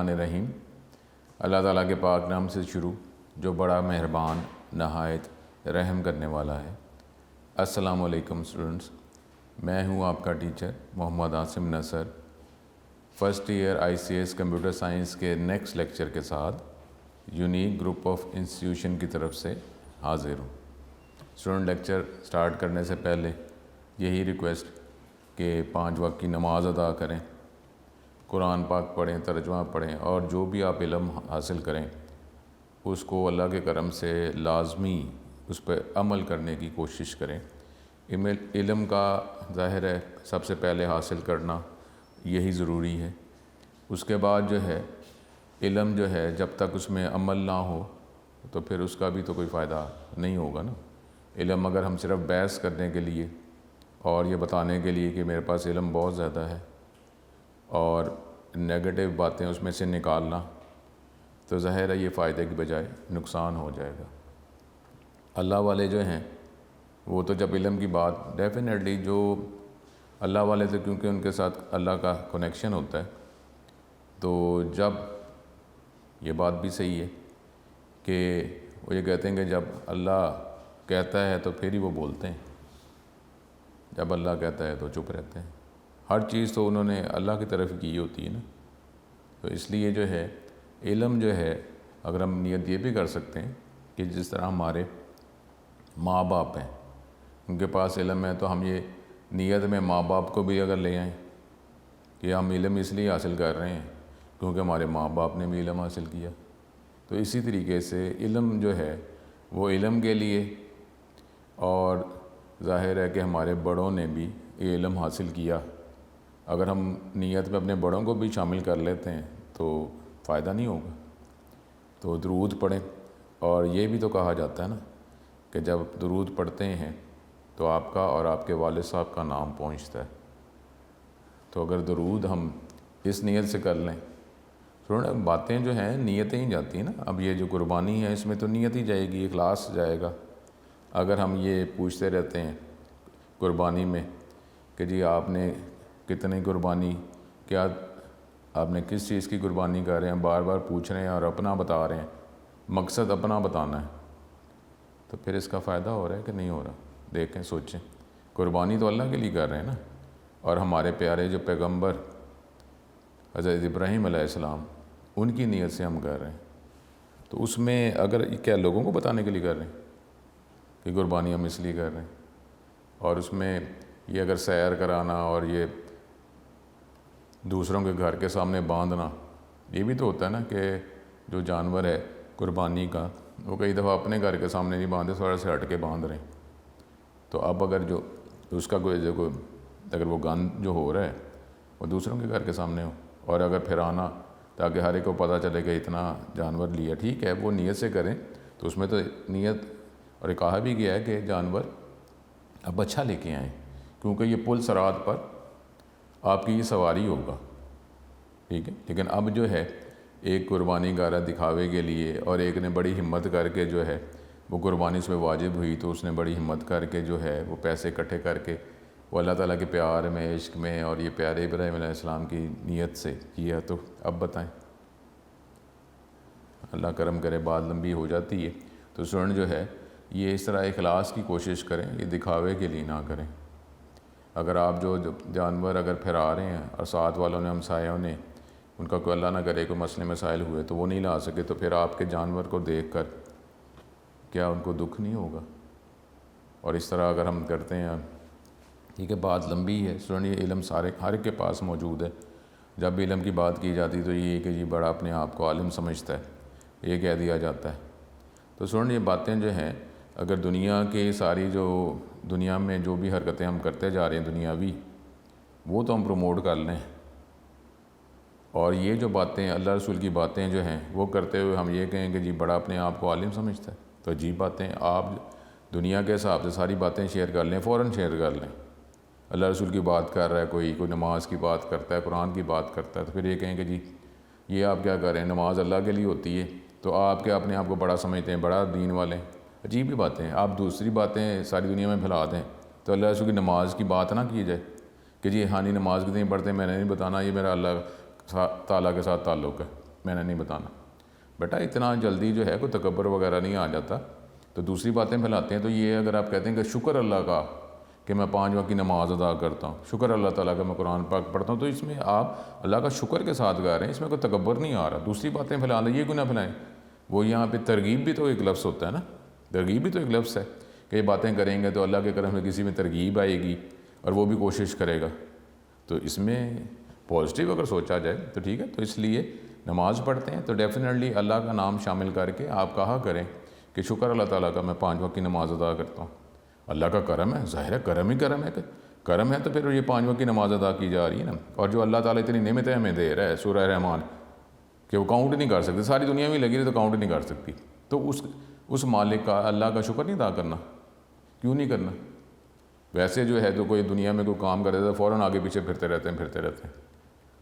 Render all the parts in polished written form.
बिस्मिल्लाहिर्रहमानिर्रहीम। अल्लाह ताला के पाक नाम से शुरू जो बड़ा मेहरबान नहायत रहम करने वाला है। अस्सलामु अलैकुम स्टूडेंट्स, मैं हूँ आपका teacher Mohammad Asim Nasar. First year ICS computer science के नेक्स्ट लेक्चर के साथ यूनिक ग्रुप ऑफ इंस्टीट्यूशन की तरफ से हाज़िर हूँ। स्टूडेंट, लेक्चर स्टार्ट करने से पहले यही रिक्वेस्ट कि 5 वक्त की नमाज अदा करें, कुरान पाक पढ़ें, तर्जुमा पढ़ें और जो भी आप इल्म हासिल करें उसको अल्लाह के करम से लाजमी उस पर अमल करने की कोशिश करें। इल्म का ज़ाहिर है सबसे पहले हासिल करना यही ज़रूरी है। उसके बाद जो है इल्म जो है जब तक उसमें अमल ना हो तो फिर उसका भी तो कोई फ़ायदा नहीं होगा ना। इल्म अगर हम सिर्फ बहस करने के लिए और ये बताने के लिए कि मेरे पास इल्म बहुत ज़्यादा है और नेगेटिव बातें उसमें से निकालना, तो ज़ाहिर है ये फ़ायदे की बजाय नुकसान हो जाएगा। अल्लाह वाले जो हैं वो तो जब इल्म की बात डेफिनेटली जो अल्लाह वाले थे, क्योंकि उनके साथ अल्लाह का कनेक्शन होता है, तो जब ये बात भी सही है कि वो ये कहते हैं कि जब अल्लाह कहता है तो फिर ही वो बोलते हैं, जब अल्लाह कहता है तो चुप रहते हैं। हर चीज़ तो उन्होंने अल्लाह की तरफ की होती है ना। तो इसलिए जो है इल्म जो है, अगर हम नियत ये भी कर सकते हैं कि जिस तरह हमारे माँ बाप हैं, उनके पास इल्म है, तो हम ये नियत में माँ बाप को भी अगर ले आएँ कि हम इल्म इसलिए हासिल कर रहे हैं क्योंकि हमारे माँ बाप ने भी इल्म हासिल किया, तो इसी तरीके से इल्म जो है वो इल्म के लिए, और ज़ाहिर है कि हमारे बड़ों ने भी ये इल्म हासिल किया। अगर हम नियत में अपने बड़ों को भी शामिल कर लेते हैं तो फ़ायदा नहीं होगा। तो दुरूद पढ़ें, और ये भी तो कहा जाता है ना कि जब दुरूद पढ़ते हैं तो आपका और आपके वालिद साहब का नाम पहुंचता है। तो अगर दुरूद हम इस नियत से कर लें, थोड़ा बातें जो हैं नियतें ही जाती हैं ना। अब ये जो कुर्बानी है इसमें तो नियत ही जाएगी, इखलास जाएगा। अगर हम ये पूछते रहते हैं कुर्बानी में कि जी आपने कितनी कुर्बानी, क्या आपने किस चीज़ की कुर्बानी कर रहे हैं, बार बार पूछ रहे हैं और अपना बता रहे हैं, मकसद अपना बताना है, तो फिर इसका फ़ायदा हो रहा है कि नहीं हो रहा। देखें, सोचें, कुर्बानी तो अल्लाह के लिए कर रहे हैं ना, और हमारे प्यारे जो पैगंबर हज़रत इब्राहीम अलैहिस्सलाम उनकी नीयत से हम कर रहे हैं। तो उसमें अगर क्या लोगों को बताने के लिए कर रहे हैं कि कुर्बानी हम इसलिए कर रहे हैं, और उसमें ये अगर सैर कराना और ये दूसरों के घर के सामने बांधना, ये भी तो होता है ना कि जो जानवर है कुर्बानी का, वो कई दफ़ा अपने घर के सामने नहीं बांधे, थोड़ा से हट के बांध रहे हैं। तो अब अगर जो उसका कोई अगर वो गंद जो हो रहा है वो दूसरों के घर के सामने हो, और अगर फिर आना ताकि हर एक को पता चले कि इतना जानवर लिया, ठीक है, वो नीयत से करें तो उसमें तो नीयत, और कहा भी गया है कि जानवर अब अच्छा लेके आएँ, क्योंकि ये पुल सरात पर आपकी ये सवारी होगा, ठीक है। लेकिन अब जो है एक कुर्बानी कर रहा दिखावे के लिए, और एक ने बड़ी हिम्मत करके जो है वो कुर्बानी उसमें वाजिब हुई, तो उसने बड़ी हिम्मत करके जो है वो पैसे इकट्ठे करके वो अल्लाह ताला के प्यार में, इश्क में, और ये प्यारे इब्राहीम अलैहिस्सलाम की नीयत से किया। तो अब बताएं, अल्लाह करम करे बात लंबी हो जाती है। तो स्टूडेंट जो है ये इस तरह इखलास की कोशिश करें, ये दिखावे के लिए ना करें। अगर आप जो जानवर अगर फिरा रहे हैं और साथ वालों ने, हमसायों ने, उनका कोई अल्लाह ना करे कोई मसले मसाइल हुए तो वो नहीं ला सके, तो फिर आपके जानवर को देखकर क्या उनको दुख नहीं होगा? और इस तरह अगर हम करते हैं, ठीक है, बात लंबी है स्टूडेंट, ये इल्म सारे हर एक के पास मौजूद है। जब भी इल्म की बात की जाती तो ये कि जी बड़ा अपने आप को आलिम समझता है, ये कह दिया जाता है। तो स्टूडेंट ये बातें जो हैं, अगर दुनिया की सारी जो दुनिया में जो भी हरकतें हम करते जा रहे हैं दुनियावी, वो तो हम प्रमोट कर लें, और ये जो बातें अल्लाह रसूल की बातें जो हैं वो करते हुए हम ये कहें कि जी बड़ा अपने आप को आलिम समझता है, तो अजीब बातें। आप दुनिया के हिसाब से सारी बातें शेयर कर लें, फ़ौरन शेयर कर लें। अल्लाह रसूल की बात कर रहा है कोई नमाज की बात करता है, कुरान की बात करता है, तो फिर ये कहें कि जी ये आप क्या कर रहे हैं, नमाज अल्लाह के लिए होती है, तो आप क्या अपने आप को बड़ा समझते हैं, बड़ा दीन वाले। अजीब ही बातें हैं। आप दूसरी बातें सारी दुनिया में फैला दें, तो अल्लाह रसूल की नमाज की बात ना की जाए कि जी हाँ नहीं नमाज कितनी पढ़ते हैं, मैंने नहीं बताना, ये मेरा अल्लाह ताला के साथ ताल्लुक़ है। मैंने नहीं बताना। बेटा इतना जल्दी जो है कोई तकब्बर वगैरह नहीं आ जाता। तो दूसरी बातें फैलाते हैं। तो ये अगर आप कहते हैं कि शुक्र अल्लाह का कि मैं 5 वक्त की नमाज़ अदा करता हूँ, शुक्र अल्लाह ताला का मैं कुरान पाक पढ़ता हूँ, तो इसमें आप अल्लाह का शुक्र के साथ गा रहे हैं, इसमें कोई तकब्बर नहीं आ रहा। दूसरी बातें फैला लें, ये क्यों ना फैलाएँ। वो यहाँ पे तरगीब भी तो एक लफ्ज़ होता है ना, तरगीब भी तो एक लफ्ज़ है कि ये बातें करेंगे तो अल्लाह के करम में किसी में तरगीब आएगी और वो भी कोशिश करेगा। तो इसमें पॉजिटिव अगर सोचा जाए तो ठीक है। तो इसलिए नमाज़ पढ़ते हैं तो डेफ़िनेटली अल्लाह का नाम शामिल करके आप कहा करें कि शुक्र अल्लाह ताला का मैं 5 वक्त की नमाज़ अदा करता हूँ। अल्लाह का करम है, ज़ाहिर है करम ही करम है। करम है तो फिर ये 5 वक्त की नमाज़ अदा की जा रही है ना। और जो अल्लाह ताला इतनी नेमतें हमें दे रहा है, सूरह रहमान, कि वो काउंट नहीं कर सकते, सारी दुनिया में लगी रही तो काउंट नहीं कर सकती। तो उस मालिक का, अल्लाह का शुक्र नहीं अदा करना, क्यों नहीं करना। वैसे जो है तो कोई दुनिया में कोई काम कर देता है फ़ौरन आगे पीछे फिरते रहते हैं।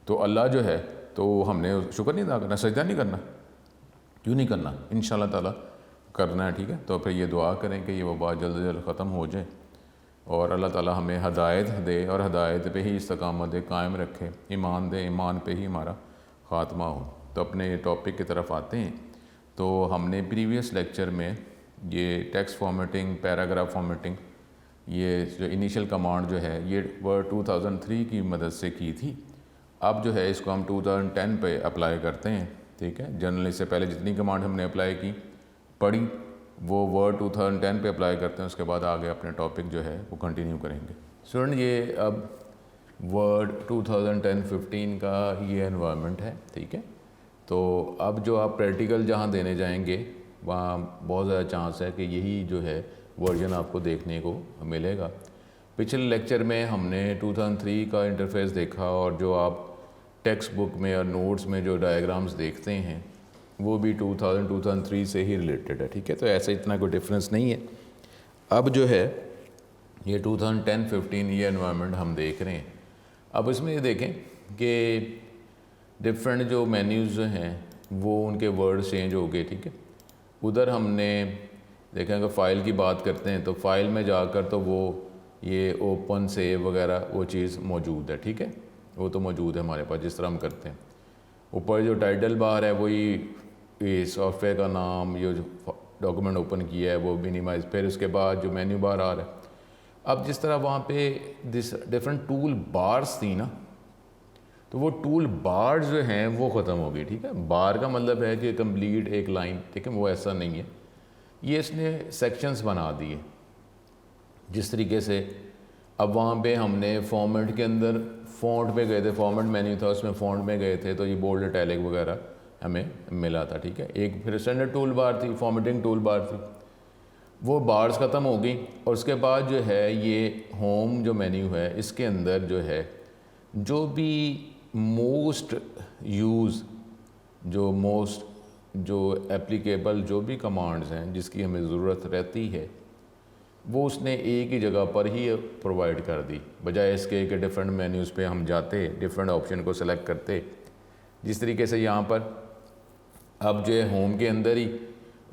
तो अल्लाह जो है तो हमने शुक्र नहीं अदा करना, सजदा नहीं करना, क्यों नहीं करना, इंशाअल्लाह ताला करना है। ठीक है। तो फिर ये दुआ करें कि ये वबा जल्द से जल्द ख़त्म हो जाए और अल्लाह ताला हमें हदायत दे और हदायत पे ही इस्तकामत दे, कायम रखे, ईमान दे, ईमान पे ही हमारा ख़ात्मा हो। तो अपने टॉपिक की तरफ आते हैं। तो हमने प्रीवियस लेक्चर में ये टेक्स्ट फॉर्मेटिंग, पैराग्राफ फॉर्मेटिंग, ये जो इनिशियल कमांड जो है ये वर्ड 2003 की मदद से की थी। अब जो है इसको हम 2010 पे अप्लाई करते हैं। ठीक है। जनरली इससे पहले जितनी कमांड हमने अप्लाई की पढ़ी वो वर्ड 2010 पे अप्लाई करते हैं, उसके बाद आगे अपने टॉपिक जो है वो कंटिन्यू करेंगे। स्टूडेंट ये अब वर्ड 2010-15 का ये एनवायरनमेंट है। ठीक है। तो अब जो आप प्रैक्टिकल जहाँ देने जाएंगे वहाँ बहुत ज़्यादा चांस है कि यही जो है वर्जन आपको देखने को मिलेगा। पिछले लेक्चर में हमने 2003 का इंटरफेस देखा और जो आप टेक्स्ट बुक में और नोट्स में जो डायग्राम्स देखते हैं वो भी 2003 से ही रिलेटेड है। ठीक है। तो ऐसा इतना कोई डिफरेंस नहीं है। अब जो है ये 2010-15 ये एनवायरनमेंट हम देख रहे हैं। अब इसमें ये देखें कि डिफरेंट जो मेन्यूज़ जो हैं वो उनके वर्ड चेंज हो गए। ठीक है। उधर हमने देखा अगर फ़ाइल की बात करते हैं तो फ़ाइल में जाकर तो वो ये ओपन सेव वगैरह वो चीज़ मौजूद है। ठीक है। वो तो मौजूद है हमारे पास जिस तरह हम करते हैं। ऊपर जो टाइटल बार है वही सॉफ्टवेयर का नाम, ये जो डॉक्यूमेंट ओपन किया है वो मिनिमाइज, फिर उसके बाद जो मेन्यू बार आ रहा है। अब जिस तरह वहाँ पे डिफरेंट टूल बार्स थी ना, तो वो टूल बार जो हैं वो ख़त्म हो गई। ठीक है। बार का मतलब है कि कंप्लीट एक लाइन। ठीक है। वो ऐसा नहीं है, ये इसने सेक्शंस बना दिए जिस तरीके से। अब वहाँ पे हमने फॉर्मेट के अंदर फ़ॉन्ट पे गए थे, फॉर्मेट मेन्यू था उसमें फ़ॉन्ट में गए थे तो ये बोल्ड, इटैलिक वगैरह हमें मिला था। ठीक है। एक फिर स्टैंडर्ड टूल बार थी, फॉर्मेटिंग टूल बार थी, वो बार्स ख़त्म हो गई। और उसके बाद जो है ये होम जो मेन्यू है इसके अंदर जो है जो भी मोस्ट यूज़ जो एप्लीकेबल जो भी कमांड्स हैं जिसकी हमें ज़रूरत रहती है वो उसने एक ही जगह पर ही प्रोवाइड कर दी, बजाय इसके कि डिफरेंट मेन्यूज़ पे हम जाते, डिफरेंट ऑप्शन को सेलेक्ट करते। जिस तरीके से यहाँ पर अब जो है होम के अंदर ही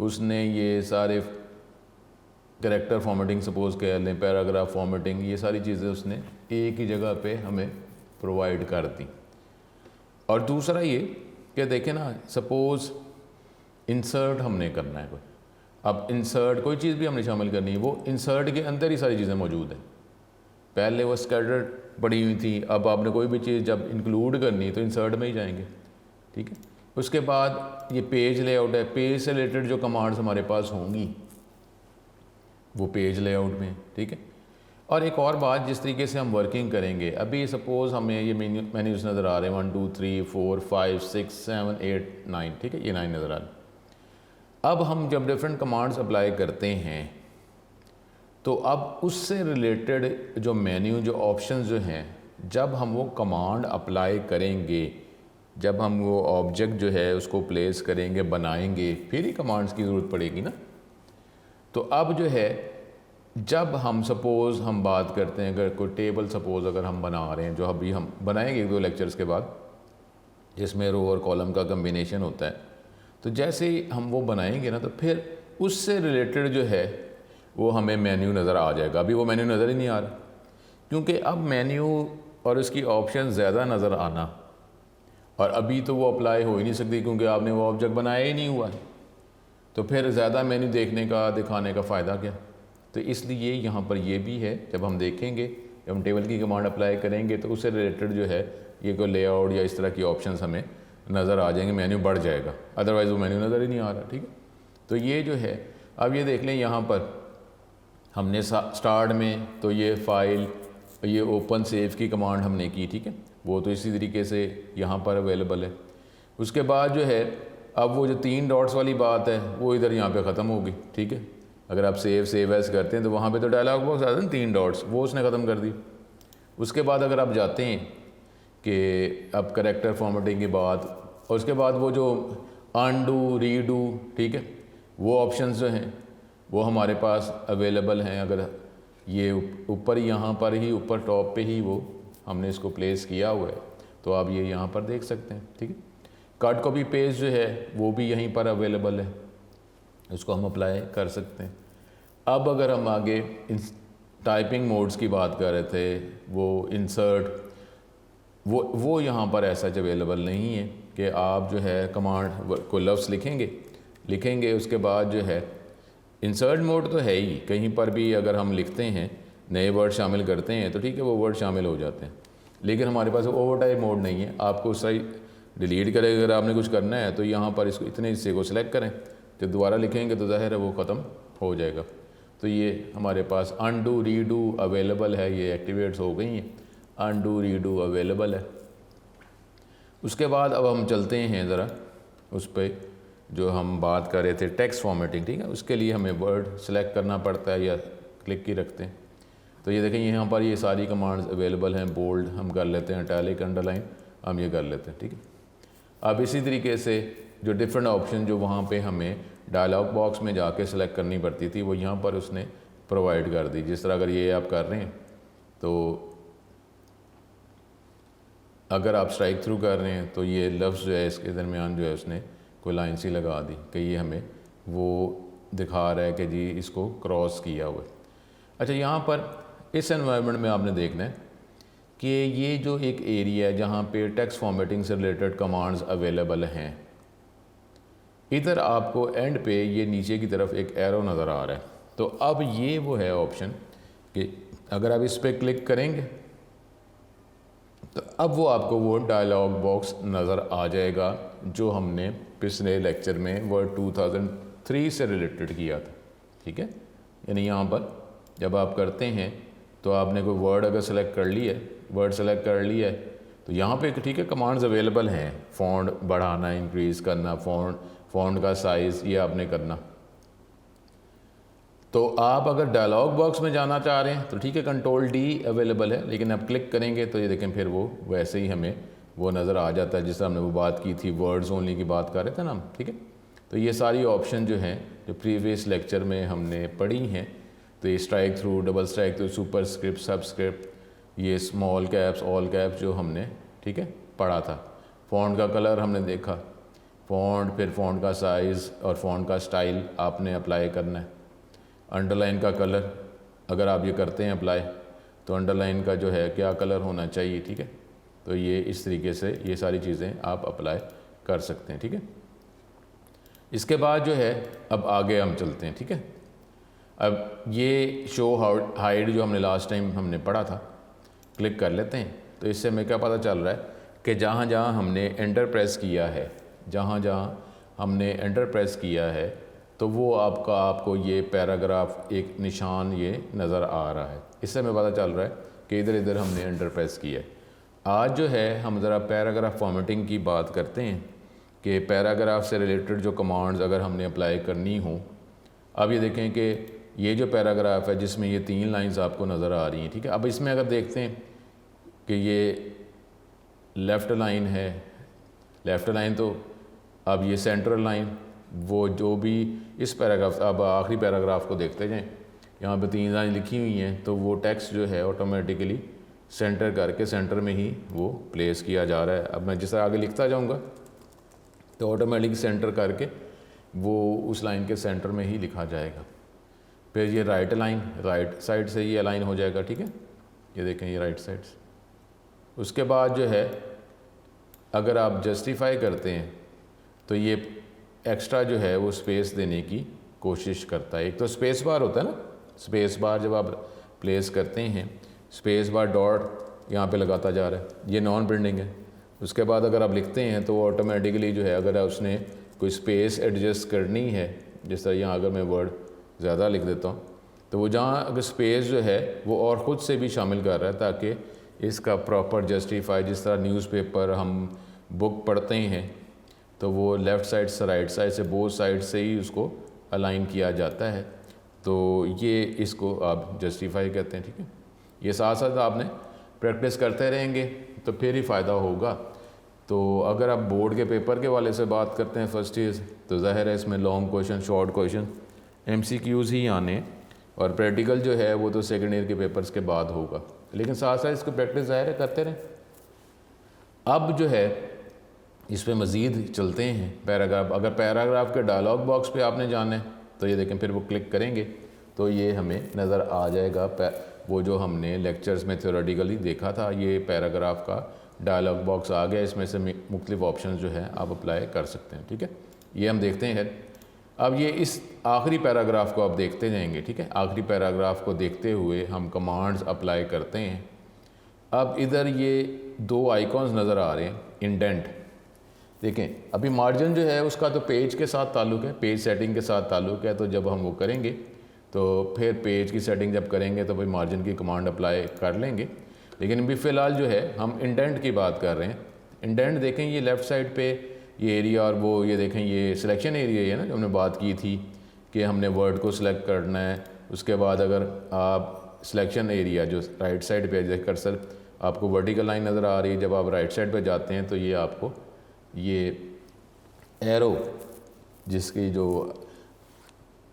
उसने ये सारे कैरेक्टर फॉर्मेटिंग सपोज़ कह लें, पैराग्राफ फॉर्मेटिंग, ये सारी चीज़ें उसने एक ही जगह पे हमें प्रोवाइड कर दी। और दूसरा ये कि देखें ना, सपोज़ इंसर्ट हमने करना है कोई, अब इंसर्ट कोई चीज़ भी हमने शामिल करनी है, वो इंसर्ट के अंदर ही सारी चीज़ें मौजूद हैं। पहले वो स्कैटर्ड पड़ी हुई थी, अब आपने कोई भी चीज़ जब इंक्लूड करनी है तो इंसर्ट में ही जाएंगे। ठीक है। उसके बाद ये पेज लेआउट है, पेज से रिलेटेड जो कमांड्स हमारे पास होंगी वो पेज लेआउट में। ठीक है। और एक और बात, जिस तरीके से हम वर्किंग करेंगे, अभी सपोज़ हमें ये मेन्यूज़ नज़र आ रहे हैं 1 2 3 4 5 6 7 8 9। ठीक है। ये 9 नज़र आ रहे हैं। अब हम जब डिफरेंट कमांड्स अप्लाई करते हैं तो अब उससे रिलेटेड जो मेन्यू, जो ऑप्शंस जो हैं, जब हम वो कमांड अप्लाई करेंगे, जब हम वो ऑब्जेक्ट जो है उसको प्लेस करेंगे, बनाएंगे, फिर ही कमांड्स की ज़रूरत पड़ेगी ना। तो अब जो है जब हम सपोज़ हम बात करते हैं, अगर कोई टेबल सपोज़ अगर हम बना रहे हैं, जो अभी हम बनाएंगे 1-2 लेक्चर्स के बाद, जिसमें रो और कॉलम का कम्बिनेशन होता है, तो जैसे ही हम वो बनाएंगे ना तो फिर उससे रिलेटेड जो है वो हमें मेन्यू नज़र आ जाएगा। अभी वो मेन्यू नज़र ही नहीं आ रहा, क्योंकि अब मेन्यू और उसकी ऑप्शन ज़्यादा नज़र आना और अभी तो वो अप्लाई हो ही नहीं सकती क्योंकि आपने वो ऑब्जेक्ट बनाया ही नहीं हुआ है। तो फिर ज़्यादा मेन्यू दिखाने का फ़ायदा क्या। तो इसलिए यहाँ पर ये भी है, जब हम देखेंगे, जब हम टेबल की कमांड अप्लाई करेंगे तो उससे रिलेटेड जो है ये कोई लेआउट या इस तरह की ऑप्शंस हमें नज़र आ जाएंगे, मेन्यू बढ़ जाएगा, अदरवाइज़ वो मेन्यू नज़र ही नहीं आ रहा। ठीक है, तो ये जो है अब ये देख लें यहाँ पर हमने स्टार्ट में तो ये फ़ाइल, ये ओपन सेव की कमांड हमने की, ठीक है, वो तो इसी तरीके से यहाँ पर अवेलेबल है। उसके बाद जो है अब वो जो 3 डॉट्स वाली बात है वो इधर यहाँ पे ख़त्म होगी। ठीक है, अगर आप सेव एज़ करते हैं तो वहाँ पे तो डायलॉग बॉक्स आते हैं 3 डॉट्स, वो उसने ख़त्म कर दी। उसके बाद अगर आप जाते हैं कि अब करेक्टर फॉर्मेटिंग की बात, और उसके बाद वो जो अनडू रीडू, ठीक है, वो ऑप्शंस जो हैं वो हमारे पास अवेलेबल हैं। अगर ये ऊपर यहाँ पर ही ऊपर टॉप पे ही वो हमने इसको प्लेस किया हुआ है तो आप ये यहाँ पर देख सकते हैं। ठीक है, कट कॉपी पेस्ट जो है वो भी यहीं पर अवेलेबल है, उसको हम अप्लाई कर सकते हैं। अब अगर हम आगे टाइपिंग मोड्स की बात कर रहे थे, वो इंसर्ट, वो यहाँ पर ऐसा अवेलेबल नहीं है कि आप जो है कमांड को लफ्ज़ लिखेंगे उसके बाद जो है इंसर्ट मोड तो है ही, कहीं पर भी अगर हम लिखते हैं नए वर्ड शामिल करते हैं तो ठीक है वो वर्ड शामिल हो जाते हैं, लेकिन हमारे पास ओवर टाइप मोड नहीं है। आपको सही डिलीट करें अगर आपने कुछ करना है तो यहाँ पर इसको इतने हिस्से को सिलेक्ट करें, जब दोबारा लिखेंगे तो ज़ाहिर है वो ख़त्म हो जाएगा। तो ये हमारे पास अनडू रीडू अवेलेबल है, ये एक्टिवेट्स हो गई हैं, अनडू रीडू अवेलेबल है। उसके बाद अब हम चलते हैं ज़रा उस पर जो हम बात कर रहे थे टेक्स्ट फॉर्मेटिंग। ठीक है, उसके लिए हमें वर्ड सेलेक्ट करना पड़ता है या क्लिक की रखते हैं। तो ये देखें यहाँ पर ये सारी कमांड्स अवेलेबल हैं, बोल्ड हम कर लेते हैं, इटैलिक अंडरलाइन हम ये कर लेते हैं। ठीक है, अब इसी तरीके से जो डिफरेंट ऑप्शन जो वहाँ पे हमें डायलॉग बॉक्स में जाके सेलेक्ट करनी पड़ती थी वो यहाँ पर उसने प्रोवाइड कर दी। जिस तरह अगर ये आप कर रहे हैं तो अगर आप स्ट्राइक थ्रू कर रहे हैं तो ये लफ्ज़ जो है इसके दरमियान जो है उसने कोई लाइन सी लगा दी कि ये हमें वो दिखा रहा है कि जी इसको क्रॉस किया हुआ है। अच्छा, यहाँ पर इस एनवायरनमेंट में आपने देखना है कि ये जो एक एरिया है जहाँ पे टेक्स्ट फॉर्मेटिंग से रिलेटेड कमांड्स अवेलेबल हैं, इधर आपको एंड पे ये नीचे की तरफ एक एरो नज़र आ रहा है। तो अब ये वो है ऑप्शन कि अगर आप इस पर क्लिक करेंगे तो अब वो आपको वो डायलॉग बॉक्स नज़र आ जाएगा जो हमने पिछले लेक्चर में वर्ड 2003 से रिलेटेड किया था। ठीक है, यानी यहाँ पर जब आप करते हैं तो आपने कोई वर्ड अगर सेलेक्ट कर लिया है, वर्ड सेलेक्ट कर लिया है तो यहाँ पे ठीक है कमांड्स अवेलेबल हैं, फ़ॉन्ट बढ़ाना, इंक्रीज़ करना, फ़ॉन्ट का साइज़ ये आपने करना। तो आप अगर डायलॉग बॉक्स में जाना चाह रहे हैं तो ठीक है कंट्रोल डी अवेलेबल है, लेकिन आप क्लिक करेंगे तो ये देखें फिर वो वैसे ही हमें वो नज़र आ जाता है जिस तरह हमने वो बात की थी, वर्ड्स ओनली की बात कर रहे थे ना हम। ठीक है, तो ये सारी ऑप्शन जो हैं जो प्रीवियस लेक्चर में हमने पढ़ी हैं, तो ये strike through, double strike through, super script, subscript, ये स्मॉल कैप्स, ऑल कैप्स जो हमने ठीक है पढ़ा था। फ़ॉन्ट का कलर हमने देखा, फ़ॉन्ट, फिर फ़ॉन्ट का साइज़ और फ़ॉन्ट का स्टाइल आपने अप्लाई करना है। अंडरलाइन का कलर अगर आप ये करते हैं अप्लाई तो अंडरलाइन का जो है क्या कलर होना चाहिए। ठीक है, तो ये इस तरीके से ये सारी चीज़ें आप अप्लाई कर सकते हैं। ठीक है, इसके बाद जो है अब आगे हम चलते हैं। ठीक है, अब ये शो हाइड जो हमने लास्ट टाइम हमने पढ़ा था, क्लिक कर लेते हैं तो इससे हमें क्या पता चल रहा है कि जहाँ जहाँ हमने एंटर प्रेस किया है, जहाँ जहाँ हमने एंटर प्रेस किया है तो वो आपको ये पैराग्राफ एक निशान ये नज़र आ रहा है। इससे हमें पता चल रहा है कि इधर इधर हमने एंटर प्रेस किया है। आज जो है हम ज़रा पैराग्राफ फॉर्मेटिंग की बात करते हैं कि पैराग्राफ से रिलेटेड जो कमांड्स अगर हमने अप्लाई करनी हो। अब ये देखें कि ये जो पैराग्राफ है जिसमें ये 3 लाइंस आपको नज़र आ रही हैं। ठीक है, अब इसमें अगर देखते हैं कि ये लेफ़्ट लाइन है, लेफ़्ट लाइन तो अब ये सेंट्रल लाइन, वो जो भी इस पैराग्राफ, अब आखिरी पैराग्राफ को देखते जाएं, यहाँ पे 3 लाइन लिखी हुई हैं तो वो टेक्स्ट जो है ऑटोमेटिकली सेंटर करके सेंटर में ही वो प्लेस किया जा रहा है। अब मैं जिस तरह आगे लिखता जाऊँगा तो ऑटोमेटिक सेंटर करके वो उस लाइन के सेंटर में ही लिखा जाएगा। फिर ये राइट लाइन, राइट साइड से ये अलाइन हो जाएगा। ठीक है, ये देखें ये राइट साइड से। उसके बाद जो है अगर आप जस्टिफाई करते हैं तो ये एक्स्ट्रा जो है वो स्पेस देने की कोशिश करता है। एक तो स्पेस बार होता है ना, स्पेस बार जब आप प्लेस करते हैं, स्पेस बार डॉट यहाँ पे लगाता जा रहा है, ये नॉन प्रिंटिंग है। उसके बाद अगर आप लिखते हैं तो ऑटोमेटिकली जो है अगर उसने कोई स्पेस एडजस्ट करनी है, जिस तरह यहाँ अगर मैं वर्ड ज़्यादा लिख देता हूँ तो वो जहाँ अगर स्पेस जो है वो और ख़ुद से भी शामिल कर रहा है ताकि इसका प्रॉपर जस्टिफाई, जिस तरह न्यूज़पेपर हम बुक पढ़ते हैं तो वो लेफ़्ट साइड से राइट साइड से बोथ साइड से ही उसको अलाइन किया जाता है, तो ये इसको आप जस्टिफाई कहते हैं। ठीक है, ये साथ साथ आपने प्रैक्टिस करते रहेंगे तो फिर ही फ़ायदा होगा। तो अगर आप बोर्ड के पेपर के वाले से बात करते हैं फर्स्ट चीज़, तो ज़ाहिर है इसमें long question, short question, MCQs ही आने, और प्रैक्टिकल जो है वो तो सेकेंड ईयर के पेपर्स के बाद होगा, लेकिन साथ साथ इसको प्रैक्टिस ज़ाहिर है करते रहें। अब जो है इस पर मज़ीद चलते हैं पैराग्राफ। अगर पैराग्राफ के डायलॉग बॉक्स पे आपने जाना है तो ये देखें, फिर वो क्लिक करेंगे तो ये हमें नज़र आ जाएगा वो जो हमने लेक्चर्स में थ्योरेटिकली देखा था, ये पैराग्राफ का डायलॉग बॉक्स आ गया। इसमें से मुख्तलिफ ऑप्शन जो है आप अप्लाई कर सकते हैं। ठीक है, ये हम देखते हैं। अब ये इस आखिरी पैराग्राफ को आप देखते जाएंगे। ठीक है, आखिरी पैराग्राफ को देखते हुए हम कमांड्स अप्लाई करते हैं। अब इधर ये दो आइकॉन्स नज़र आ रहे हैं, इंडेंट। देखें, अभी मार्जिन जो है उसका तो पेज के साथ ताल्लुक़ है, पेज सेटिंग के साथ ताल्लुक़ है, तो जब हम वो करेंगे तो फिर पेज की सेटिंग जब करेंगे तो भाई मार्जिन की कमांड अप्लाई कर लेंगे। लेकिन अभी फ़िलहाल जो है हम इंडेंट की बात कर रहे हैं। इंडेंट देखें, ये लेफ़्ट साइड पे ये एरिया, और वो ये देखें ये सिलेक्शन एरिया है ना, जो हमने बात की थी कि हमने वर्ड को सिलेक्ट करना है। उसके बाद अगर आप सिलेक्शन एरिया जो राइट साइड पे कर्सर आपको वर्टिकल लाइन नज़र आ रही है, जब आप राइट साइड पे जाते हैं तो ये आपको ये एरो जिसकी जो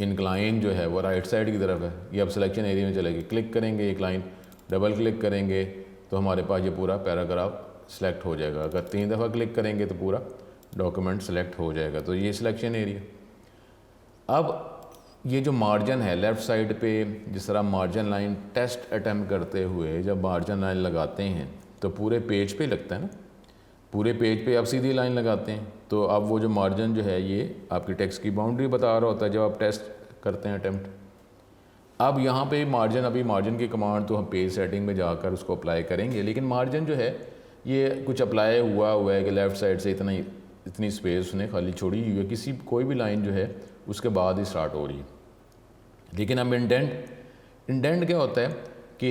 इंक्लाइन जो है वो राइट साइड की तरफ है, ये अब सिलेक्शन एरिया में चलेगी। क्लिक करेंगे एक लाइन, डबल क्लिक करेंगे तो हमारे पास ये पूरा पैराग्राफ सेलेक्ट हो जाएगा। अगर 3 दफ़ा क्लिक करेंगे तो पूरा डॉक्यूमेंट सेलेक्ट हो जाएगा। तो ये सिलेक्शन एरिया। अब ये जो मार्जिन है लेफ़्ट साइड पे, जिस तरह मार्जिन लाइन टेस्ट अटैम्प्ट करते हुए जब मार्जिन लाइन लगाते हैं तो पूरे पेज पे लगता है ना, पूरे पेज पे आप सीधी लाइन लगाते हैं तो अब वो जो मार्जिन जो है ये आपकी टेक्स्ट की बाउंड्री बता रहा होता है जब आप टेस्ट करते हैं अटैम्प्ट। अब यहाँ पे मार्जिन, अभी मार्जिन की कमांड तो हम पेज सेटिंग में जाकर उसको अप्लाई करेंगे, लेकिन मार्जिन जो है ये कुछ अप्लाई हुआ है कि लेफ़्ट साइड से इतनी स्पेस उसने खाली छोड़ी हुई है, किसी कोई भी लाइन जो है उसके बाद ही स्टार्ट हो रही है। लेकिन अब इंडेंट क्या होता है कि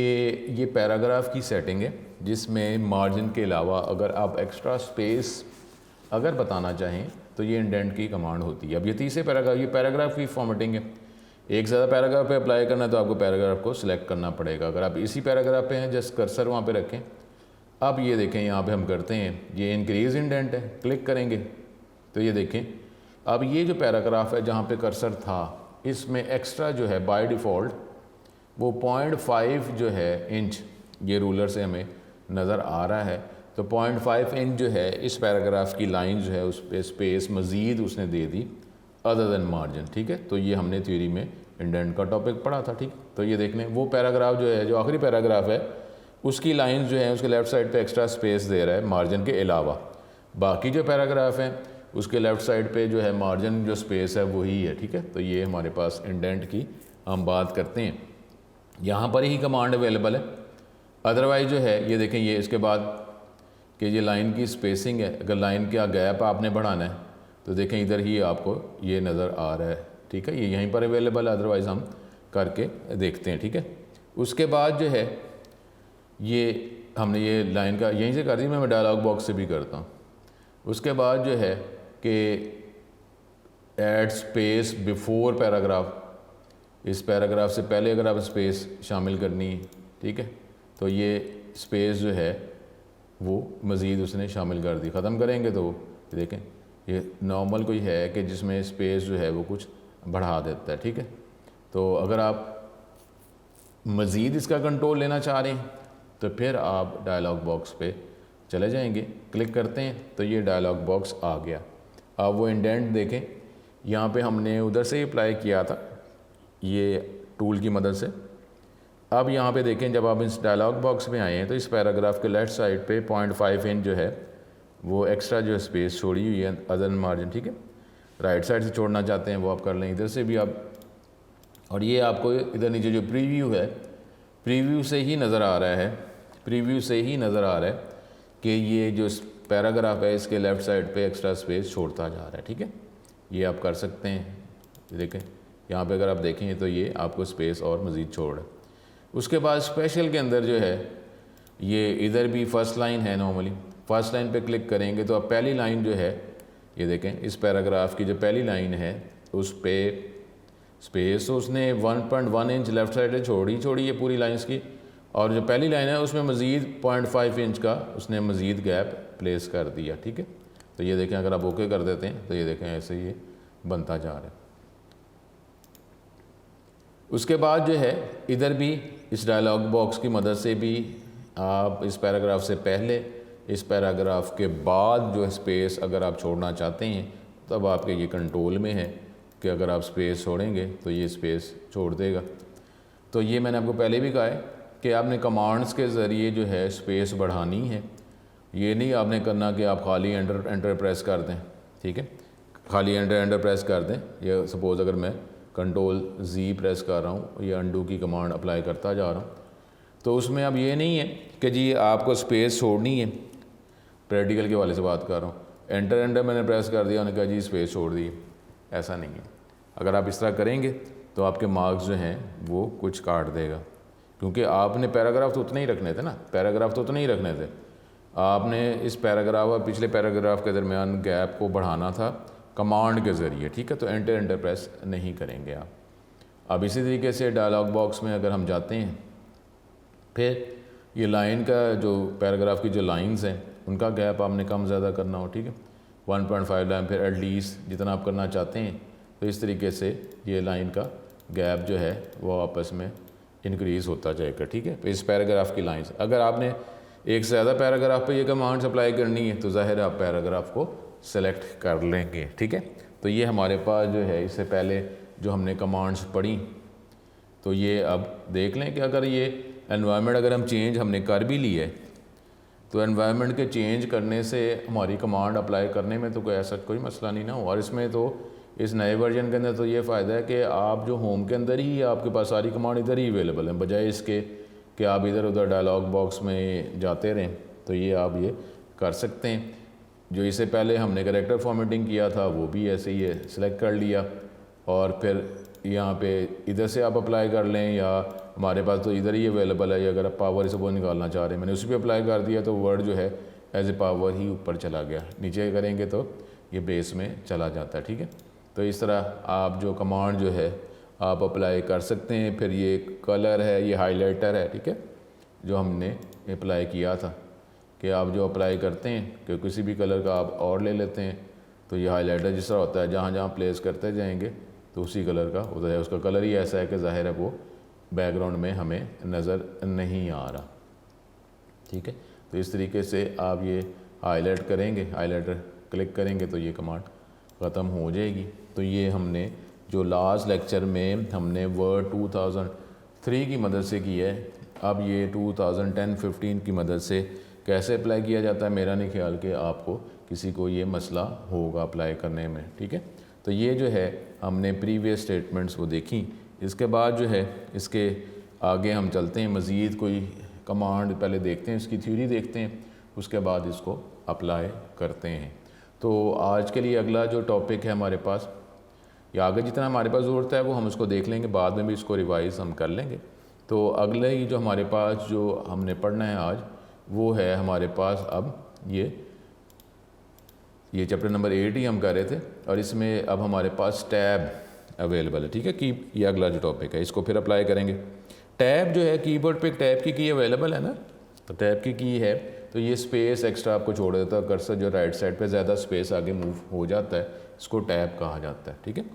ये पैराग्राफ की सेटिंग है जिसमें मार्जिन के अलावा अगर आप एक्स्ट्रा स्पेस अगर बताना चाहें तो ये इंडेंट की कमांड होती है। अब ये तीसरे पैराग्राफ, ये पैराग्राफ की फॉर्मेटिंग है। एक ज़्यादा पैराग्राफ पे अप्लाई करना है तो आपको पैराग्राफ को सिलेक्ट करना पड़ेगा। अगर आप इसी पैराग्राफ पे हैं, जस्ट कर्सर वहाँ पे रखें। अब ये देखें, यहाँ पे हम करते हैं, ये इंक्रीज इंडेंट है, क्लिक करेंगे तो ये देखें अब ये जो पैराग्राफ है जहाँ पे कर्सर था इसमें एक्स्ट्रा जो है बाय डिफ़ॉल्ट वो 0.5 जो है इंच ये रूलर से हमें नज़र आ रहा है। तो 0.5 इंच जो है इस पैराग्राफ की लाइन जो है उस पर स्पेस मज़ीद उसने दे दी अदर देन मार्जिन। ठीक है, तो ये हमने थ्योरी में इंडेंट का टॉपिक पढ़ा था। ठीक, तो ये देख लें वो पैराग्राफ जो है, जो आखिरी पैराग्राफ है उसकी लाइन जो है उसके लेफ़्ट साइड पे एक्स्ट्रा स्पेस दे रहा है मार्जिन के अलावा। बाकी जो पैराग्राफ हैं उसके लेफ़्ट साइड पे जो है मार्जिन जो स्पेस है वही है। ठीक है, तो ये हमारे पास इंडेंट की हम बात करते हैं, यहाँ पर ही कमांड अवेलेबल है। अदरवाइज़ जो है ये देखें, ये इसके बाद कि ये लाइन की स्पेसिंग है, अगर लाइन का गैप आपने बढ़ाना है तो देखें इधर ही आपको ये नज़र आ रहा है। ठीक है, ये यहीं पर अवेलेबल है, अदरवाइज़ हम करके देखते हैं। ठीक है, उसके बाद जो है ये हमने ये लाइन का यहीं से कर दी, मैं डायलॉग बॉक्स से भी करता हूँ। उसके बाद जो है कि ऐड स्पेस बिफोर पैराग्राफ, इस पैराग्राफ से पहले अगर आप स्पेस शामिल करनी, ठीक है, तो ये स्पेस जो है वो मज़ीद उसने शामिल कर दी। ख़त्म करेंगे तो देखें ये नॉर्मल कोई है कि जिसमें स्पेस जो है वो कुछ बढ़ा देता है। ठीक है, तो अगर आप मज़ीद इसका कंट्रोल लेना चाह रहे हैं तो फिर आप डायलॉग बॉक्स पे चले जाएंगे, क्लिक करते हैं तो ये डायलॉग बॉक्स आ गया। अब वो इंडेंट देखें, यहाँ पे हमने उधर से ही अप्लाई किया था ये टूल की मदद से। अब यहाँ पे देखें, जब आप इस डायलॉग बॉक्स में आए हैं तो इस पैराग्राफ के लेफ़्ट साइड पे 0.5 इंच जो है वो एक्स्ट्रा जो स्पेस छोड़ी हुई है अदर मार्जिन, ठीक है। राइट साइड से छोड़ना चाहते हैं वो आप कर लें, इधर से भी आप। और ये आपको इधर नीचे जो प्रीव्यू है, प्रीव्यू से ही नज़र आ रहा है, प्रीव्यू से ही नज़र आ रहा है कि ये जो पैराग्राफ है इसके लेफ़्ट साइड पे एक्स्ट्रा स्पेस छोड़ता जा रहा है, ठीक है। ये आप कर सकते हैं। देखें यहाँ पे अगर आप देखें तो ये आपको स्पेस और मज़ीद छोड़ है। उसके बाद स्पेशल के अंदर जो है ये इधर भी फर्स्ट लाइन है, नॉर्मली फर्स्ट लाइन पे क्लिक करेंगे तो अब पहली लाइन जो है ये देखें, इस पैराग्राफ की जो पहली लाइन है उस पर स्पेस उसने 1.1 इंच लेफ़्ट साइड से छोड़ी है पूरी लाइंस की, और जो पहली लाइन है उसमें मज़ीद 0.5 इंच का उसने मज़ीद गैप प्लेस कर दिया, ठीक है। तो ये देखें अगर आप ओके कर देते हैं तो ये देखें ऐसे ये बनता जा रहा है। उसके बाद जो है इधर भी इस डायलॉग बॉक्स की मदद से भी आप इस पैराग्राफ से पहले, इस पैराग्राफ के बाद जो स्पेस अगर आप छोड़ना चाहते हैं तब आपके ये कंट्रोल में है कि अगर आप स्पेस छोड़ेंगे तो ये स्पेस छोड़ देगा। तो ये मैंने आपको पहले भी कहा है कि आपने कमांड्स के ज़रिए जो है स्पेस बढ़ानी है। ये नहीं आपने करना कि आप खाली एंटर प्रेस कर दें, ठीक है, खाली एंटर प्रेस कर दें। ये सपोज़ अगर मैं कंट्रोल Z प्रेस कर रहा हूँ, ये अंडू की कमांड अप्लाई करता जा रहा हूँ, तो उसमें अब ये नहीं है कि जी आपको स्पेस छोड़नी है, प्रैक्टिकल के वाले से बात कर रहा हूँ, एंटर मैंने प्रेस कर दिया, उन्होंने कहा जी स्पेस छोड़ दी, ऐसा नहीं है। अगर आप इस तरह करेंगे तो आपके मार्क्स जो हैं वो कुछ काट देगा, क्योंकि आपने पैराग्राफ तो उतने ही रखने थे ना, पैराग्राफ तो उतने ही रखने थे, आपने इस पैराग्राफ और पिछले पैराग्राफ के दरमियान गैप को बढ़ाना था कमांड के ज़रिए, ठीक है। तो एंटर प्रेस नहीं करेंगे आप। अब इसी तरीके से डायलॉग बॉक्स में अगर हम जाते हैं, फिर ये लाइन का जो पैराग्राफ की जो लाइंस हैं उनका गैप आपने कम ज़्यादा करना हो, ठीक है, 1.5 लाइन, फिर एटलीस्ट जितना आप करना चाहते हैं। तो इस तरीके से ये लाइन का गैप जो है वो आपस में इंक्रीज़ होता जाएगा, ठीक है। इस पैराग्राफ की लाइंस, अगर आपने एक से ज़्यादा पैराग्राफ पे ये कमांड्स अप्लाई करनी है तो ज़ाहिर है आप पैराग्राफ को सेलेक्ट कर लेंगे, ठीक है। तो ये हमारे पास जो है इससे पहले जो हमने कमांड्स पढ़ी, तो ये अब देख लें कि अगर ये एनवायरनमेंट अगर हम चेंज हमने कर भी ली है तो एनवायरनमेंट के चेंज करने से हमारी कमांड अप्लाई करने में तो कोई ऐसा कोई मसला नहीं ना हो। और इसमें तो इस नए वर्जन के अंदर तो ये फ़ायदा है कि आप जो होम के अंदर ही आपके पास सारी कमांड इधर ही अवेलेबल हैं, बजाय इसके कि आप इधर उधर डायलॉग बॉक्स में जाते रहें। तो ये आप ये कर सकते हैं। जो इससे पहले हमने कैरेक्टर फॉर्मेटिंग किया था वो भी ऐसे ही है, सिलेक्ट कर लिया और फिर यहाँ पे इधर से आप अप्लाई कर लें, या हमारे पास तो इधर ही अवेलेबल है, अगर आप पावर इसे वो निकालना चाह रहे हैं, मैंने उसी पे अप्लाई कर दिया तो वर्ड जो है एज ए पावर ही ऊपर चला गया, नीचे करेंगे तो ये बेस में चला जाता है, ठीक है। तो इस तरह आप जो कमांड जो है आप अप्लाई कर सकते हैं। फिर ये कलर है, ये हाइलाइटर है, ठीक है, जो हमने अप्लाई किया था कि आप जो अप्लाई करते हैं कि किसी भी कलर का आप और ले लेते हैं तो ये हाइलाइटर जिस तरह होता है जहाँ जहाँ प्लेस करते जाएंगे तो उसी कलर का होता है, उसका कलर ही ऐसा है कि ज़ाहिर है वो बैकग्राउंड में हमें नज़र नहीं आ रहा, ठीक है। तो इस तरीके से आप ये हाईलाइट करेंगे, हाईलाइटर क्लिक करेंगे तो ये कमांड ख़त्म हो जाएगी। तो ये हमने जो लास्ट लेक्चर में हमने वर्ड 2003 की मदद से की है, अब ये 2010-15 की मदद से कैसे अप्लाई किया जाता है, मेरा नहीं ख्याल कि आपको किसी को ये मसला होगा अप्लाई करने में, ठीक है। तो ये जो है हमने प्रीवियस स्टेटमेंट्स वो देखी। इसके बाद जो है इसके आगे हम चलते हैं, मज़ीद कोई कमांड पहले देखते हैं, इसकी थ्योरी देखते हैं, उसके बाद इसको अप्लाई करते हैं। तो आज के लिए अगला जो टॉपिक है हमारे पास, या आगे जितना हमारे पास ज़रूरत है वो हम उसको देख लेंगे, बाद में भी इसको रिवाइज़ हम कर लेंगे। तो अगले ही जो हमारे पास जो हमने पढ़ना है आज वो है हमारे पास अब ये चैप्टर नंबर 8 ही हम कर रहे थे, और इसमें अब हमारे पास टैब अवेलेबल है, ठीक है। की ये अगला जो टॉपिक है इसको फिर अप्लाई करेंगे। टैब जो है कीबोर्ड पे टैब की अवेलेबल है ना, तो टैब की है तो ये स्पेस एक्स्ट्रा आपको छोड़ देता है, कर्सर जो राइट साइड पे ज़्यादा स्पेस आगे मूव हो जाता है, इसको टैब कहा जाता है, ठीक है।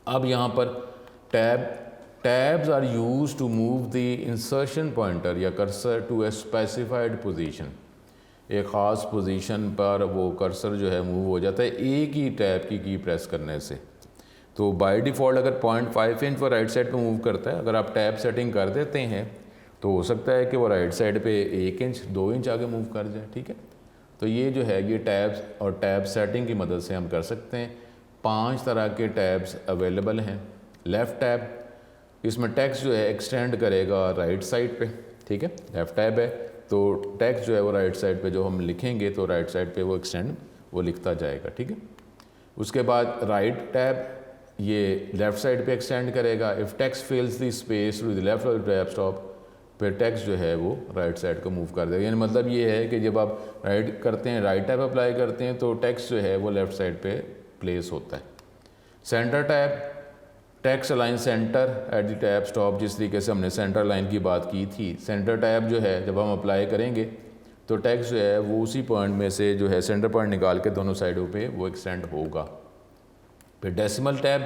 अब यहाँ पर tabs are use to move the insertion pointer या cursor to a specified position. एक ख़ास पोजीशन पर वो कर्सर जो है मूव हो जाता है एक ही टैब की प्रेस करने से। तो बाय डिफ़ॉल्ट अगर 0.5 इंच वो राइट साइड पे मूव करता है, अगर आप टैब सेटिंग कर देते हैं तो हो सकता है कि वो राइट साइड पे 1 इंच 2 इंच आगे मूव कर जाए, ठीक है। तो ये जो है ये टैब्स और टैब सेटिंग की मदद से हम कर सकते हैं। 5 तरह के टैब्स अवेलेबल हैं। लेफ़्ट टैब, इसमें टेक्स्ट जो है एक्सटेंड करेगा राइट साइड पे, ठीक है। लेफ़्ट टैब है तो टेक्स्ट जो है वो राइट साइड पे जो हम लिखेंगे तो राइट साइड पे वो एक्सटेंड वो लिखता जाएगा, ठीक है। उसके बाद राइट टैब ये लेफ़्ट साइड पे एक्सटेंड करेगा। If text fills the space to the left of the tab stop, फिर टेक्स्ट जो है वो राइट साइड को मूव कर देगा। यानी मतलब ये है कि जब आप राइट करते हैं, राइट टैब अप्लाई करते हैं तो टेक्स्ट जो है वो लेफ़्ट साइड पे प्लेस होता है। Centre tab, text align centre at the tab stop, जिस तरीके से हमने सेंटर लाइन की बात की थी। सेंटर टैब जो है जब हम अप्लाई करेंगे तो टेक्स्ट जो है वो उसी पॉइंट में से जो है सेंटर पॉइंट निकाल के दोनों साइडों पे वो एक्सटेंड होगा। फिर डेसिमल टैब,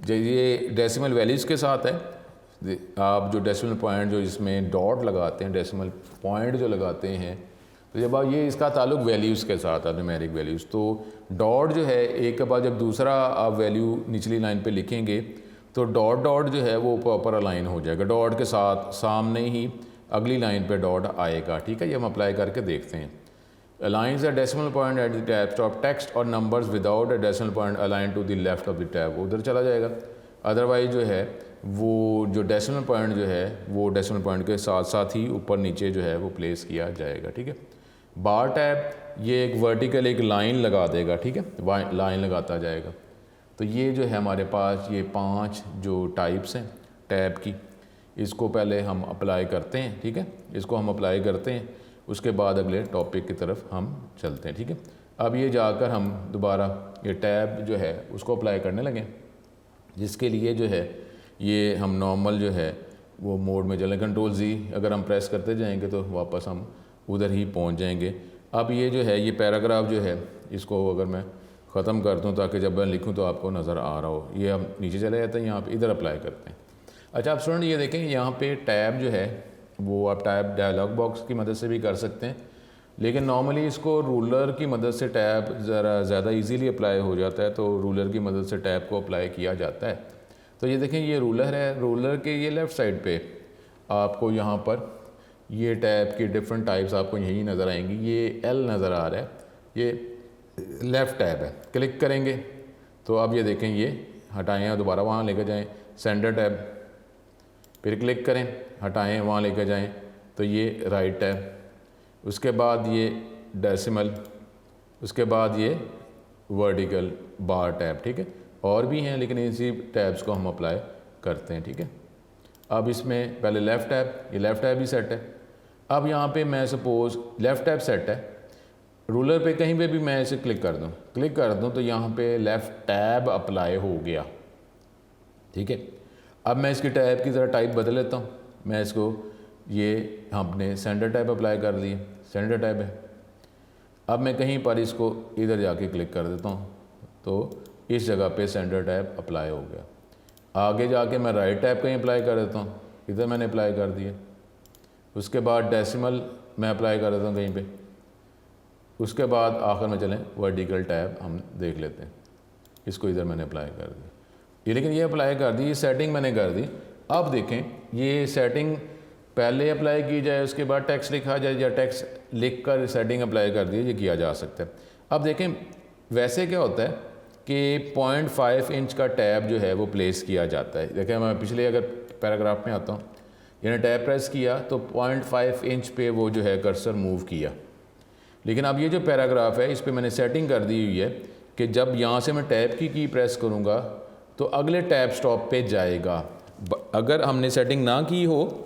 ये डेसिमल वैल्यूज़ के साथ है। आप जो डेसिमल पॉइंट जो इसमें डॉट लगाते हैं, डेसिमल पॉइंट जो लगाते हैं, तो जब आप ये इसका ताल्लुक वैल्यूज़ के साथ है, न्यूमेरिक वैल्यूज़, तो डॉट जो है एक के बाद जब दूसरा आप वैल्यू निचली लाइन पे लिखेंगे तो डॉट डॉट जो है वो प्रॉपर अलाइन हो जाएगा। डॉट के साथ सामने ही अगली लाइन पे डॉट आएगा, ठीक है। ये हम अप्लाई करके देखते हैं। Aligns a decimal point at the tab stop, text और numbers without a decimal point align to the left of the tab, उधर चला जाएगा। अदरवाइज जो है वो जो डेसिमल पॉइंट जो है वो डेसिमल पॉइंट के साथ साथ ही ऊपर नीचे जो है वो प्लेस किया जाएगा, ठीक है। बार टैब, ये एक वर्टिकल एक लाइन लगा देगा, ठीक है, लाइन लगाता जाएगा। तो ये जो है हमारे पास ये 5 जो टाइप्स हैं टैब की, इसको पहले हम अप्लाई करते हैं, ठीक है। इसको हम अप्लाई करते हैं, उसके बाद अगले टॉपिक की तरफ हम चलते हैं, ठीक है। अब ये जाकर हम दोबारा ये टैब जो है उसको अप्लाई करने लगें, जिसके लिए जो है ये हम नॉर्मल जो है वो मोड में चलें। कंट्रोल Z अगर हम प्रेस करते जाएंगे तो वापस हम उधर ही पहुंच जाएंगे। अब ये जो है ये पैराग्राफ जो है इसको अगर मैं ख़त्म कर दूं ताकि जब मैं लिखूं तो आपको नज़र आ रहा हो, ये हम नीचे चले जाते हैं, यहाँ पे इधर अप्लाई करते हैं। अच्छा आप स्टूडेंट ये देखें यहाँ पे टैब जो है वो आप टैब डायलॉग बॉक्स की मदद से भी कर सकते हैं, लेकिन नॉर्मली इसको रूलर की मदद से टैब ज़रा ज़्यादा इजीली अप्लाई हो जाता है, तो रूलर की मदद से टैब को अप्लाई किया जाता है। तो ये देखें ये रूलर है, रूलर के ये लेफ़्ट साइड पे आपको यहाँ पर ये टैब की डिफरेंट टाइप्स आपको यही नज़र आएंगी। ये L नज़र आ रहा है, ये लेफ़्ट टैब है। क्लिक करेंगे तो अब ये देखें ये हटाएँ और दोबारा वहाँ लेकर जाएँ। सेंटर टैब, फिर क्लिक करें, हटाएँ, वहाँ लेकर जाएँ तो ये राइट टैब, उसके बाद ये डेसिमल, उसके बाद ये वर्टिकल बार टैब, ठीक है। और भी हैं लेकिन इसी टैब्स को हम अप्लाई करते हैं, ठीक है। अब इसमें पहले लेफ़्ट टैब, ये लेफ़्ट टैब भी सेट है। अब यहाँ पे मैं सपोज़ लेफ़्ट टैब सेट है, रूलर पे कहीं पे भी मैं इसे क्लिक कर दूँ तो यहाँ पे लेफ़्ट टैब अप्लाई हो गया, ठीक है। अब मैं इसकी टैब की ज़रा टाइप बदल लेता हूँ। मैं इसको ये हमने सेंटर टैब अप्लाई कर दिए, सेंटर टैब है। अब मैं कहीं पर इसको इधर जाके क्लिक कर देता हूँ तो इस जगह पे सेंटर टैब अप्लाई हो गया। आगे जाके मैं राइट टैब कहीं अप्लाई कर देता हूँ, इधर मैंने अप्लाई कर दिया। उसके बाद डेसिमल मैं अप्लाई कर देता हूँ कहीं पे। उसके बाद आखिर में चलें वर्टिकल टैब हम देख लेते हैं, इसको इधर मैंने अप्लाई कर दिया। ये लेकिन ये अप्लाई कर दी, ये सेटिंग मैंने कर दी। अब देखें ये सेटिंग पहले अप्लाई की जाए उसके बाद टेक्स्ट लिखा जाए या टेक्स्ट लिख कर सेटिंग अप्लाई कर दी, ये किया जा सकता है। अब देखें वैसे क्या होता है कि 0.5 इंच का टैब जो है वो प्लेस किया जाता है। देखें मैं पिछले अगर पैराग्राफ में आता हूँ, यानी टैब प्रेस किया तो 0.5 इंच पे वो जो है कर्सर मूव किया। लेकिन अब ये जो पैराग्राफ है इस पर मैंने सेटिंग कर दी हुई है कि जब यहाँ से मैं टैब की प्रेस करूँगा तो अगले टैब स्टॉप पे जाएगा। अगर हमने सेटिंग ना की हो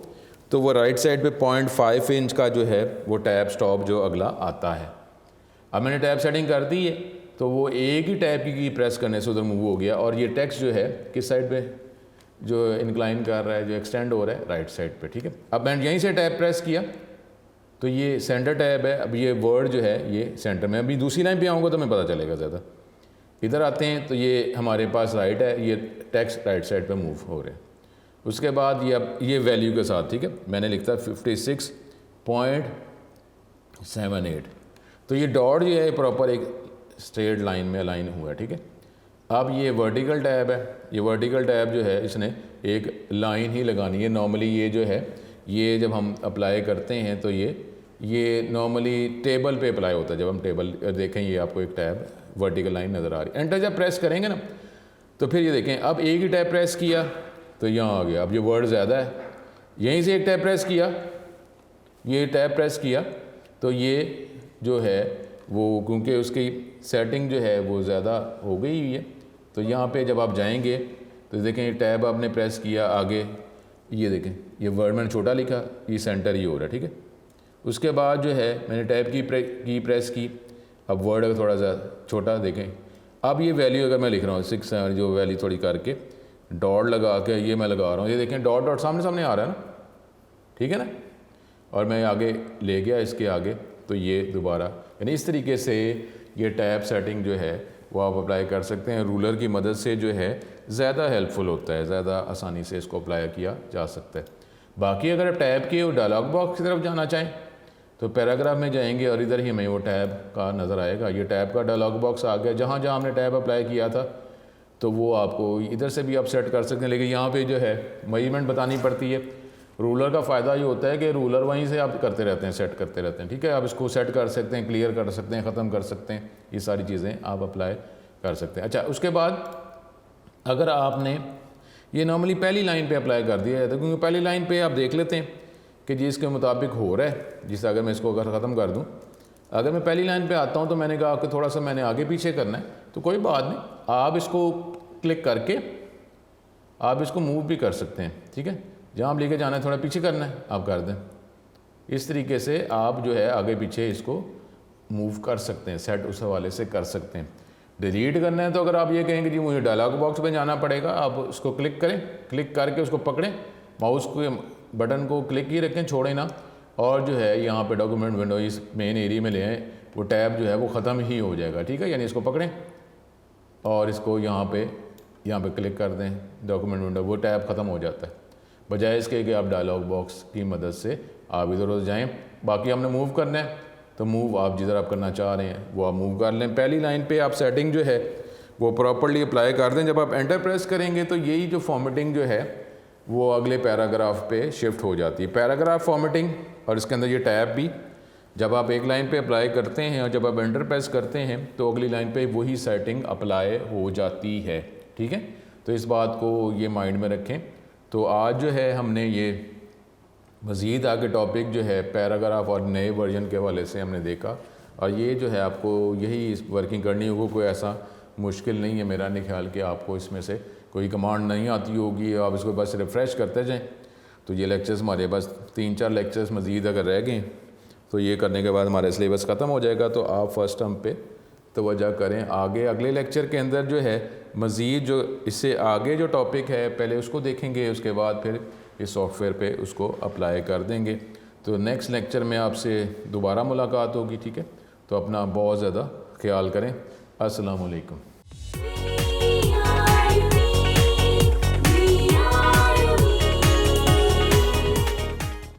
तो वो राइट साइड पे 0.5 इंच का जो है वो टैब स्टॉप जो अगला आता है। अब मैंने टैब सेटिंग कर दी है तो वो एक ही टैब की प्रेस करने से उधर मूव हो गया और ये टेक्स्ट जो है किस साइड पे जो इंक्लाइन कर रहा है, जो एक्सटेंड हो रहा है राइट साइड पे, ठीक है। अब मैंने यहीं से टैब प्रेस किया तो ये सेंटर टैब है। अब ये वर्ड जो है ये सेंटर में, अभी दूसरी लाइन पे आऊँगा तो मैं पता चलेगा ज़्यादा। इधर आते हैं तो ये हमारे पास राइट है, ये टेक्स्ट राइट साइड पे मूव हो रहे हैं। उसके बाद ये अब ये वैल्यू के साथ, ठीक है, मैंने लिखता 56.78। तो ये डॉट जो है प्रॉपर एक स्ट्रेट लाइन में अलाइन हुआ है, ठीक है। अब ये वर्टिकल टैब है, ये वर्टिकल टैब जो है इसने एक लाइन ही लगानी है। नॉर्मली ये जो है ये जब हम अप्लाई करते हैं तो ये ये नॉर्मली टेबल पे अप्लाई होता है। जब हम टेबल देखें, ये आपको एक टैब वर्टिकल लाइन नज़र आ रही है। एंटर जब प्रेस करेंगे ना तो फिर ये देखें, अब एक ही टैब प्रेस किया तो यहाँ आ गया। अब ये वर्ड ज़्यादा है, यहीं से एक टैब प्रेस किया, ये टैब प्रेस किया तो ये जो है वो क्योंकि उसकी सेटिंग जो है वो ज़्यादा हो गई हुई है। तो यहाँ पे जब आप जाएंगे तो देखें टैब आपने प्रेस किया, आगे ये देखें ये वर्ड मैंने छोटा लिखा, ये सेंटर ही हो रहा है, ठीक है। उसके बाद जो है मैंने टैब की प्रेस की, अब वर्ड अगर थोड़ा सा छोटा देखें, अब ये वैल्यू अगर मैं लिख रहा हूँ 6 जो वैल्यू थोड़ी करके डॉट लगा के ये मैं लगा रहा हूँ, ये देखें डॉट डॉट सामने सामने आ रहा है ना, ठीक है ना। और मैं आगे ले गया इसके आगे तो ये दोबारा, यानी इस तरीके से ये टैब सेटिंग जो है वो आप अप्लाई कर सकते हैं। रूलर की मदद से जो है ज़्यादा हेल्पफुल होता है, ज़्यादा आसानी से इसको अप्लाई किया जा सकता है। बाकी अगर आप टैब के डायलॉग बॉक्स की तरफ जाना चाहें तो पैराग्राफ में जाएंगे और इधर ही हमें वो टैब का नज़र आएगा। ये टैब का डायलॉग बॉक्स आ गया, जहाँ जहाँ हमने टैब अप्लाई किया था तो वो आपको इधर से भी आप सेट कर सकते हैं। लेकिन यहाँ पे जो है मेजरमेंट बतानी पड़ती है। रूलर का फ़ायदा ये होता है कि रूलर वहीं से आप करते रहते हैं, सेट करते रहते हैं, ठीक है। आप इसको सेट कर सकते हैं, क्लियर कर सकते हैं, ख़त्म कर सकते हैं, ये सारी चीज़ें आप अप्लाई कर सकते हैं। अच्छा, उसके बाद अगर आपने ये नॉर्मली पहली लाइन पे अप्लाई कर दिया जाता है, क्योंकि पहली लाइन पे आप देख लेते हैं कि जी इसके मुताबिक हो रहा है। जिससे अगर मैं इसको अगर ख़त्म कर दूँ, अगर मैं पहली लाइन पे आता हूँ तो मैंने कहा कि थोड़ा सा मैंने आगे पीछे करना है, तो कोई बात नहीं, आप इसको क्लिक करके आप इसको मूव भी कर सकते हैं, ठीक है। जहाँ आप लेके जाना है थोड़ा पीछे करना है आप कर दें। इस तरीके से आप जो है आगे पीछे इसको मूव कर सकते हैं, सेट उस हवाले से कर सकते हैं। डिलीट करना है तो अगर आप ये कहेंगे जी मुझे डायलॉग बॉक्स में जाना पड़ेगा, आप उसको क्लिक करें, क्लिक करके उसको पकड़ें, माउस को बटन को क्लिक ही रखें, छोड़ें ना, और जो है यहाँ पे डॉक्यूमेंट विंडो इस मेन एरिया में ले आएँ, वो टैब जो है वो ख़त्म ही हो जाएगा, ठीक है। यानी इसको पकड़ें और इसको यहाँ पे क्लिक कर दें, डॉक्यूमेंट विंडो, वो टैब ख़त्म हो जाता है, बजाय इसके कि आप डायलॉग बॉक्स की मदद से आप इधर उधर जाएँ। बाकी हमने मूव करना है तो मूव आप जिधर आप करना चाह रहे हैं वो आप मूव कर लें। पहली लाइन पे आप सेटिंग जो है वो प्रॉपर्ली अप्लाई कर दें। जब आप एंटर प्रेस करेंगे तो यही जो फॉर्मेटिंग जो है वो अगले पैराग्राफ पे शिफ्ट हो जाती है। पैराग्राफ फॉर्मेटिंग और इसके अंदर ये टैब भी जब आप एक लाइन पे अप्लाई करते हैं और जब आप एंटर प्रेस करते हैं तो अगली लाइन पे वही सेटिंग अप्लाई हो जाती है, ठीक है। तो इस बात को ये माइंड में रखें। तो आज जो है हमने ये मज़ीद आगे टॉपिक जो है पैराग्राफ और नए वर्जन के हवाले से हमने देखा, और ये जो है आपको यही वर्किंग करनी होगी, कोई ऐसा मुश्किल नहीं है मेरा नहीं ख्याल कि आपको इसमें से कोई कमांड नहीं आती होगी, आप इसको बस रिफ़्रेश करते जाएं। तो ये लेक्चर्स हमारे बस 3-4 लेक्चर्स मज़ीद अगर रह गए तो ये करने के बाद हमारा सिलेबस ख़त्म हो जाएगा। तो आप फर्स्ट टर्म पे तवज्जो करें। आगे अगले लेक्चर के अंदर जो है मज़ीद जो इससे आगे जो टॉपिक है पहले उसको देखेंगे, उसके बाद फिर इस सॉफ्टवेयर पे उसको अप्लाई कर देंगे। तो नेक्स्ट लेक्चर में आपसे दोबारा मुलाकात होगी, ठीक है। तो अपना बहुत ज़्यादा ख्याल करें। अस्सलाम वालेकुम।